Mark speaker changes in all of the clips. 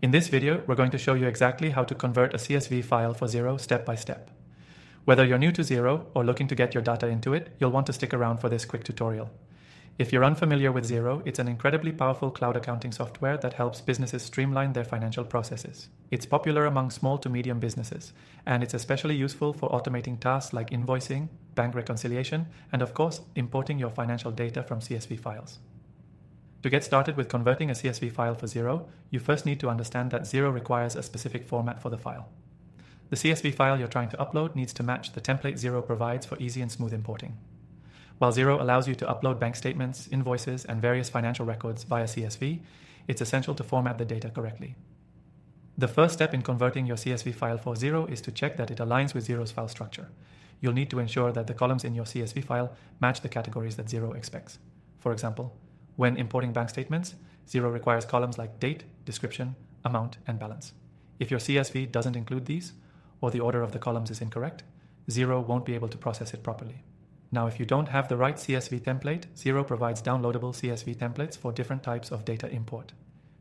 Speaker 1: In this video, we're going to show you exactly how to convert a CSV file for Xero step by step. Whether you're new to Xero or looking to get your data into it, you'll want to stick around for this quick tutorial. If you're unfamiliar with Xero, it's an incredibly powerful cloud accounting software that helps businesses streamline their financial processes. It's popular among small to medium businesses, and it's especially useful for automating tasks like invoicing, bank reconciliation, and of course, importing your financial data from CSV files. To get started with converting a CSV file for Xero, you first need to understand that Xero requires a specific format for the file. The CSV file you're trying to upload needs to match the template Xero provides for easy and smooth importing. While Xero allows you to upload bank statements, invoices, and various financial records via CSV, it's essential to format the data correctly. The first step in converting your CSV file for Xero is to check that it aligns with Xero's file structure. You'll need to ensure that the columns in your CSV file match the categories that Xero expects. For example, when importing bank statements, Xero requires columns like date, description, amount, and balance. If your CSV doesn't include these, or the order of the columns is incorrect, Xero won't be able to process it properly. Now, if you don't have the right CSV template, Xero provides downloadable CSV templates for different types of data import.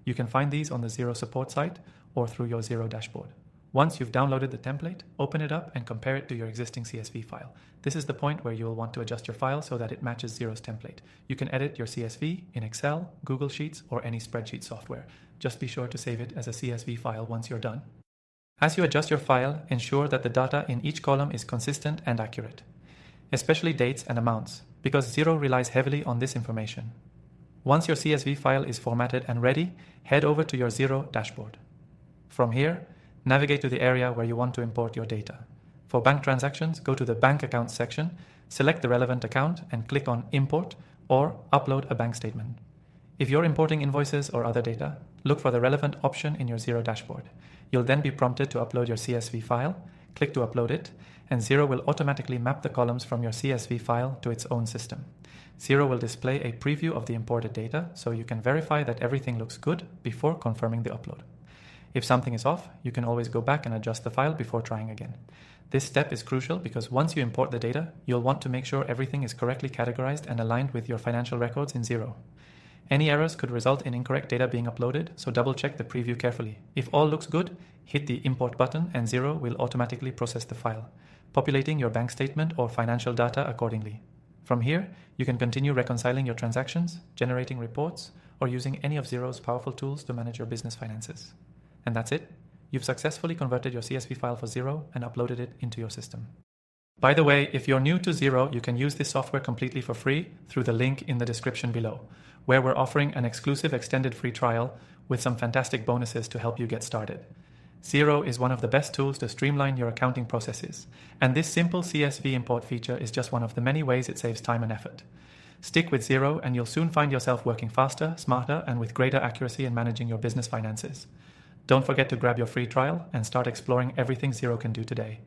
Speaker 1: You can find these on the Xero support site or through your Xero dashboard. Once you've downloaded the template, open it up and compare it to your existing CSV file. This is the point where you will want to adjust your file so that it matches Xero's template. You can edit your CSV in Excel, Google Sheets, or any spreadsheet software. Just be sure to save it as a CSV file once you're done. As you adjust your file, ensure that the data in each column is consistent and accurate, especially dates and amounts, because Xero relies heavily on this information. Once your CSV file is formatted and ready, head over to your Xero dashboard. From here, navigate to the area where you want to import your data. For bank transactions, go to the Bank Accounts section, select the relevant account, and click on Import or Upload a bank statement. If you're importing invoices or other data, look for the relevant option in your Xero dashboard. You'll then be prompted to upload your CSV file, click to upload it, and Xero will automatically map the columns from your CSV file to its own system. Xero will display a preview of the imported data so you can verify that everything looks good before confirming the upload. If something is off, you can always go back and adjust the file before trying again. This step is crucial because once you import the data, you'll want to make sure everything is correctly categorized and aligned with your financial records in Xero. Any errors could result in incorrect data being uploaded, so double check the preview carefully. If all looks good, hit the import button and Xero will automatically process the file, populating your bank statement or financial data accordingly. From here, you can continue reconciling your transactions, generating reports, or using any of Xero's powerful tools to manage your business finances. And that's it. You've successfully converted your CSV file for Xero and uploaded it into your system. By the way, if you're new to Xero, you can use this software completely for free through the link in the description below, where we're offering an exclusive extended free trial with some fantastic bonuses to help you get started. Xero is one of the best tools to streamline your accounting processes, and this simple CSV import feature is just one of the many ways it saves time and effort. Stick with Xero and you'll soon find yourself working faster, smarter, and with greater accuracy in managing your business finances. Don't forget to grab your free trial and start exploring everything Xero can do today.